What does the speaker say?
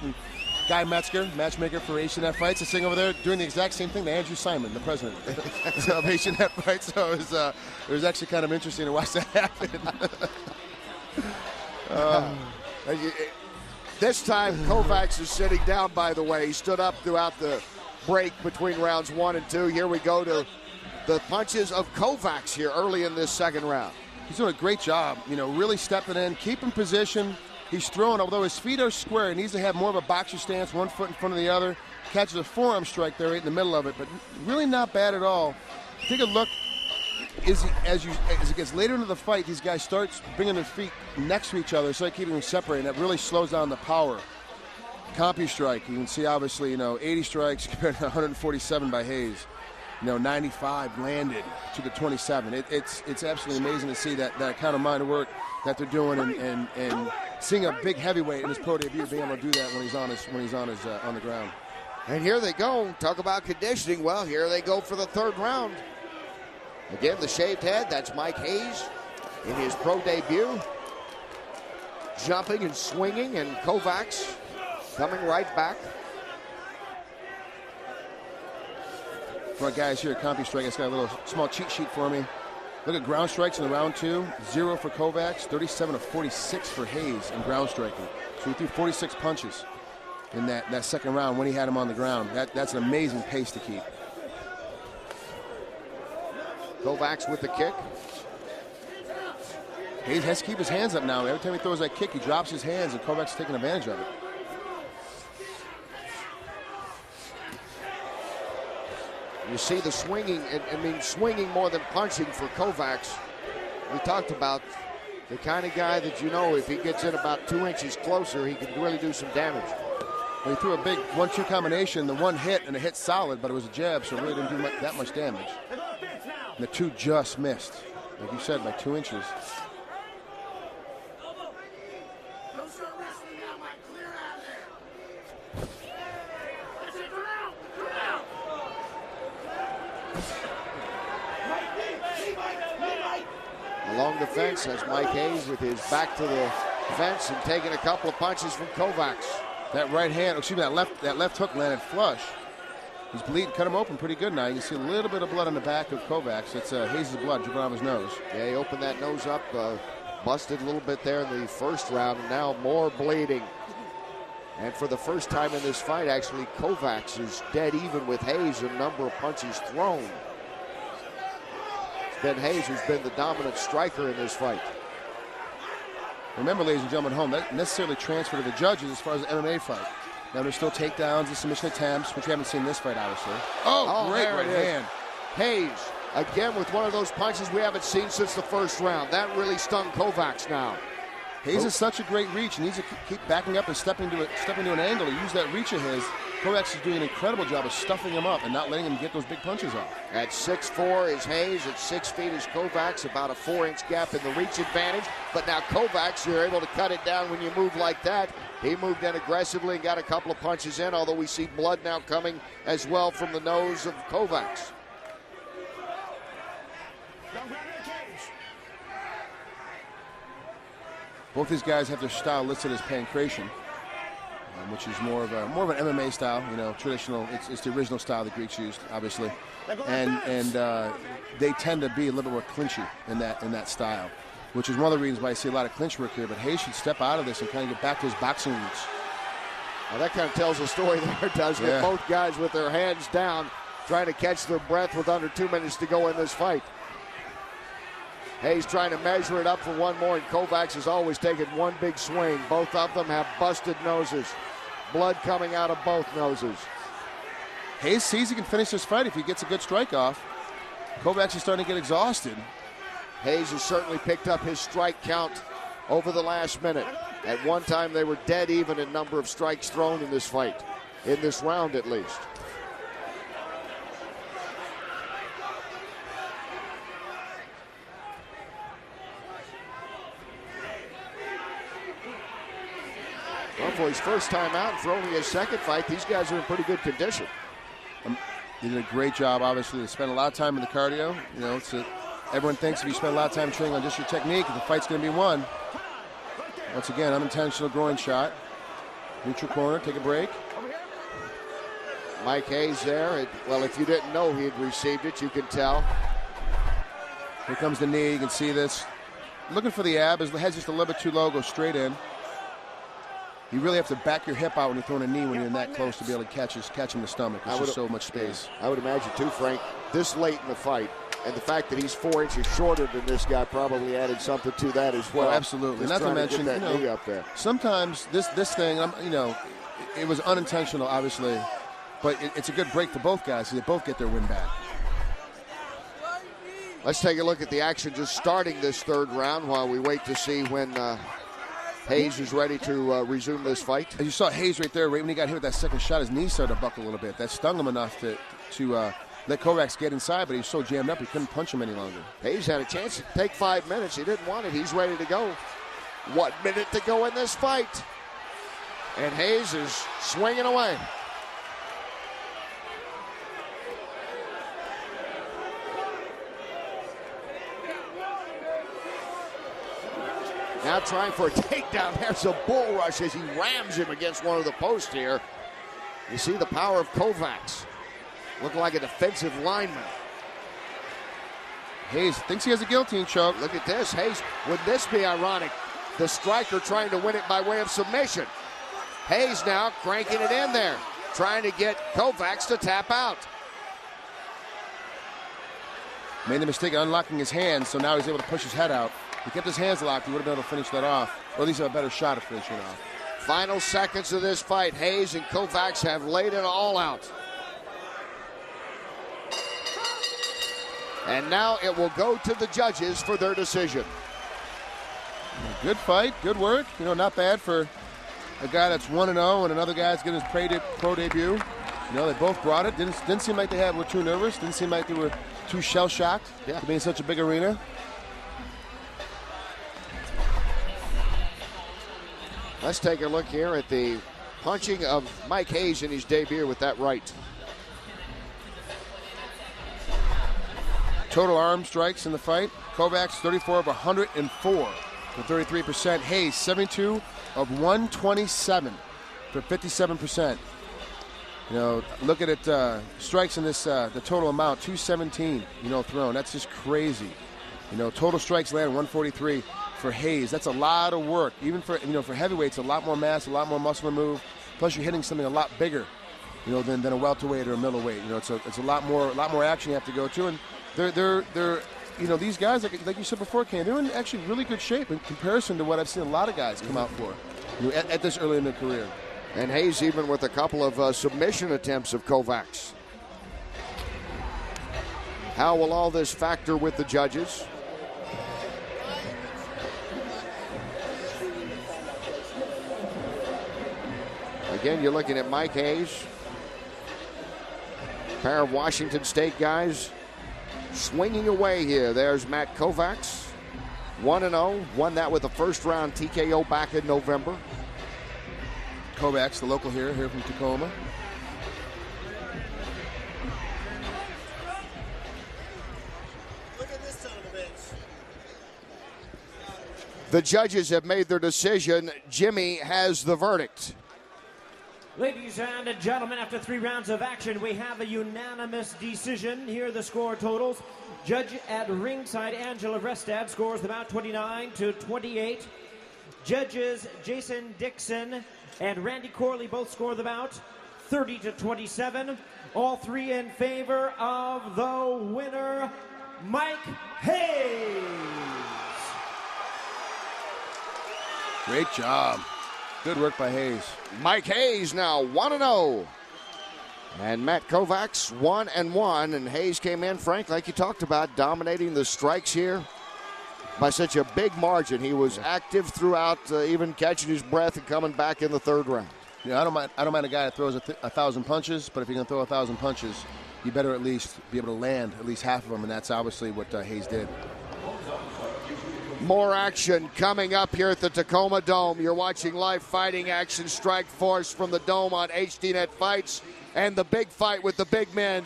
And Guy Metzger, matchmaker for Asian Net Fights, is sitting over there doing the exact same thing to Andrew Simon, the president of Asian Net Fights. So it was actually kind of interesting to watch that happen. This time, Kovacs is sitting down, by the way. He stood up throughout the break between rounds 1 and 2. Here we go to the punches of Kovacs here early in this second round. He's doing a great job, really stepping in, keeping position. He's throwing, although his feet are square, he needs to have more of a boxer stance, one foot in front of the other. Catches a forearm strike there right in the middle of it, but really not bad at all. Take a look. As it gets later into the fight, these guys start bringing their feet next to each other, so keeping them separated. That really slows down the power. CompuStrike, you can see obviously, 80 strikes compared to 147 by Hayes. 95 landed to the 27. It's absolutely amazing to see that kind of mind of work that they're doing, and seeing a big heavyweight in his pro debut being able to do that when he's on the ground. And here they go. Talk about conditioning. Well, here they go for the third round. Again, the shaved head. That's Mike Hayes in his pro debut, jumping and swinging, and Kovacs coming right back. For our guys here at CompuStrike, it's got a little small cheat sheet for me. Look at ground strikes in the round 2, 0 for Kovacs, 37 of 46 for Hayes in ground striking. So he threw 46 punches in that second round when he had him on the ground. That's an amazing pace to keep. Kovacs with the kick. Hayes has to keep his hands up now. Every time he throws that kick, he drops his hands, and Kovacs is taking advantage of it. You see the swinging, swinging more than punching for Kovacs. We talked about the kind of guy that if he gets in about 2 inches closer, he can really do some damage. Well, he threw a big 1-2 combination, the one hit, and it hit solid, but it was a jab, so it really didn't do that much damage. And the two just missed, like you said, by 2 inches. Along the fence, that's Mike Hayes with his back to the fence and taking a couple of punches from Kovacs. That right hand, that left hook landed flush. He's bleeding, cut him open pretty good now. You can see a little bit of blood on the back of Kovacs. It's Hayes' blood dripping off his nose. Yeah, he opened that nose up, busted a little bit there in the first round, and now more bleeding. And for the first time in this fight, actually, Kovacs is dead even with Hayes in number of punches thrown. It's been Hayes who's been the dominant striker in this fight. Remember, ladies and gentlemen at home, that necessarily transferred to the judges as far as the MMA fight. Now there's still takedowns and submission attempts, which we haven't seen in this fight, obviously. Oh, great right hand. Hayes, again with one of those punches we haven't seen since the first round. That really stung Kovacs now. Hayes is such a great reach. He needs to keep backing up and stepping into an angle to use that reach of his. Kovacs is doing an incredible job of stuffing him up and not letting him get those big punches off. At 6'4" is Hayes. At 6 feet is Kovacs. About a 4-inch gap in the reach advantage. But now Kovacs, you're able to cut it down when you move like that. He moved in aggressively and got a couple of punches in, although we see blood now coming as well from the nose of Kovacs. Both these guys have their style listed as pancration, which is more of an MMA style, traditional. It's the original style the Greeks used, obviously, and they tend to be a little bit more clinchy in that style, which is one of the reasons why I see a lot of clinch work here. But Hayes should step out of this and kind of get back to his boxing roots. Now that kind of tells a story there, doesn't it? Both guys with their hands down, trying to catch their breath with under 2 minutes to go in this fight. Hayes trying to measure it up for one more, and Kovacs has always taken one big swing. Both of them have busted noses. Blood coming out of both noses. Hayes sees he can finish this fight if he gets a good strike off. Kovacs is starting to get exhausted. Hayes has certainly picked up his strike count over the last minute. At one time, they were dead even in number of strikes thrown in this fight, in this round at least. Well, for his first time out and for only his second fight, these guys are in pretty good condition. They did a great job, obviously. They spent a lot of time in the cardio. Everyone thinks if you spend a lot of time training on just your technique, the fight's going to be won. Once again, unintentional groin shot. Neutral corner, take a break. Mike Hayes there. Well, if you didn't know he had received it, you can tell. Here comes the knee. You can see this. Looking for the ab. His head's just a little bit too low. Go straight in. You really have to back your hip out when you're throwing a knee when you're that close to be able to catch him in the stomach. There's just so much space. I would imagine, too, Frank, this late in the fight, and the fact that he's 4 inches shorter than this guy probably added something to that as well. Oh, absolutely. Not to mention, that knee up there. Sometimes this thing, it was unintentional, obviously, but it's a good break for both guys. So they both get their win back. Let's take a look at the action just starting this third round while we wait to see when Hayes is ready to resume this fight. As you saw Hayes right there, right when he got hit with that second shot, his knee started to buckle a little bit. That stung him enough to let Kovacs get inside, but he was so jammed up he couldn't punch him any longer. Hayes had a chance to take 5 minutes. He didn't want it. He's ready to go. 1 minute to go in this fight. And Hayes is swinging away. Now trying for a takedown. There's a bull rush as he rams him against one of the posts here. You see the power of Kovacs. Looking like a defensive lineman. Hayes thinks he has a guillotine choke. Look at this. Hayes, would this be ironic? The striker trying to win it by way of submission. Hayes now cranking it in there, trying to get Kovacs to tap out. Made the mistake of unlocking his hands, so now he's able to push his head out. If he kept his hands locked, he would have been able to finish that off, or at least have a better shot at finishing it off. Final seconds of this fight. Hayes and Kovacs have laid it all out. And now it will go to the judges for their decision. Good fight, good work. Not bad for a guy that's 1-0 and another guy's getting his pro debut. They both brought it. Didn't seem like were too nervous. Didn't seem like they were too shell-shocked to be in such a big arena. Let's take a look here at the punching of Mike Hayes in his debut with that right. Total arm strikes in the fight. Kovacs 34 of 104 for 33%. Hayes 72 of 127 for 57%. Look at it. Strikes in this the total amount 217. Thrown. That's just crazy. Total strikes land 143 for Hayes. That's a lot of work. Even for for heavyweights, a lot more mass, a lot more muscle to move. Plus, you're hitting something a lot bigger, than a welterweight or a middleweight. It's a lot more action you have to go to, and they're these guys like you said before, Ken, they're in actually really good shape in comparison to what I've seen a lot of guys come out for at this early in their career. And Hayes even with a couple of submission attempts of Kovacs. How will all this factor with the judges? Again, you're looking at Mike Hayes, a pair of Washington State guys swinging away here. There's Matt Kovacs, 1-0, won that with a first-round TKO back in November. Kovacs, the local here from Tacoma. Look at this son of a bitch. The judges have made their decision. Jimmy has the verdict. Ladies and gentlemen, after 3 rounds of action, we have a unanimous decision. Here are the score totals. Judge at ringside, Angela Restad, scores the bout 29-28. Judges Jason Dixon and Randy Corley both score the bout 30-27. All three in favor of the winner, Mike Hayes. Great job. Good work by Hayes. Mike Hayes now 1-0. And Matt Kovacs 1-1. And Hayes came in, Frank, like you talked about, dominating the strikes here by such a big margin. He was active throughout, even catching his breath and coming back in the third round. I don't mind a guy that throws 1,000 punches, but if you're going to throw 1,000 punches, you better at least be able to land at least half of them, and that's obviously what Hayes did. More action coming up here at the Tacoma Dome. You're watching live fighting action, Strike Force from the Dome on HDNet Fights, and the big fight with the big men.